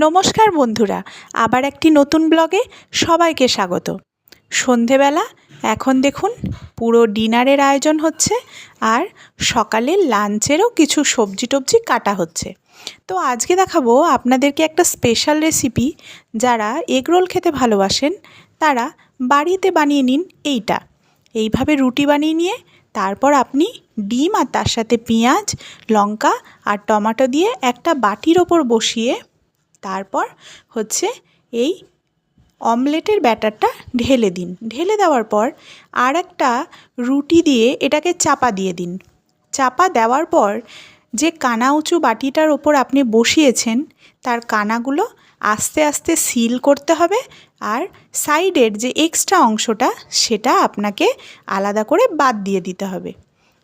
নমস্কার বন্ধুরা, আবার একটি নতুন ব্লগে সবাইকে স্বাগত। সন্ধেবেলা এখন দেখুন পুরো ডিনারের আয়োজন হচ্ছে, আর সকালে লাঞ্চেরও কিছু সবজি টবজি কাটা হচ্ছে। তো আজকে দেখাবো আপনাদেরকে একটা স্পেশাল রেসিপি। যারা এগরোল খেতে ভালোবাসেন তারা বাড়িতে বানিয়ে নিন এইভাবে রুটি বানিয়ে নিয়ে তারপর আপনি ডিম আর তার সাথে পেঁয়াজ, লঙ্কা আর টমেটো দিয়ে একটা বাটির ওপর বসিয়ে তারপর এই অমলেটের ব্যাটারটা ঢেলে দিন। ঢেলে দেওয়ার পর আর একটা রুটি দিয়ে এটাকে চাপা দিয়ে দিন। চাপা দেওয়ার পর যে কানা উঁচু বাটিটার ওপর আপনি বসিয়েছেন তার কানাগুলো আস্তে আস্তে সিল করতে হবে, আর সাইডের যে এক্সট্রা অংশটা সেটা আপনাকে আলাদা করে বাদ দিয়ে দিতে হবে।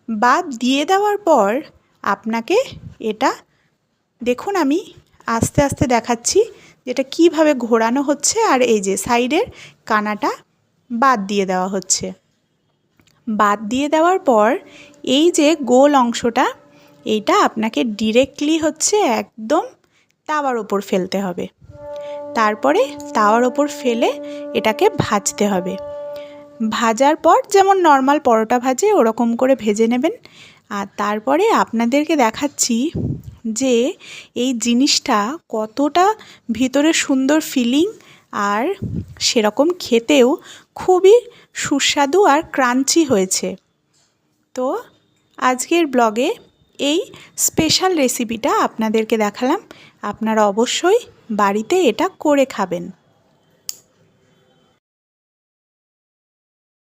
বাদ দিয়ে দেওয়ার পর আপনাকে এটা দেখুন, আমি আস্তে আস্তে দেখাচ্ছি যেটা কিভাবে ঘোরানো হচ্ছে, আর এই যে সাইডের কানাটা বাদ দিয়ে দেওয়া হচ্ছে। বাদ দিয়ে দেওয়ার পর এই যে গোল অংশটা এইটা আপনাকে ডিরেক্টলি একদম তাওয়ার ওপর ফেলতে হবে। তারপরে তাওয়ার ওপর ফেলে এটাকে ভাজতে হবে। ভাজার পর যেমন নর্মাল পরোটা ভাজে ওরকম করে ভেজে নেবেন। আর তারপরে আপনাদেরকে দেখাচ্ছি যে এই জিনিসটা কতটা ভিতরে সুন্দর ফিলিং, আর সেরকম খেতেও খুবই সুস্বাদু আর ক্রাঞ্চি হয়েছে। তো আজকের ব্লগে এই স্পেশাল রেসিপিটা আপনাদেরকে দেখালাম। আপনারা অবশ্যই বাড়িতে এটা করে খাবেন।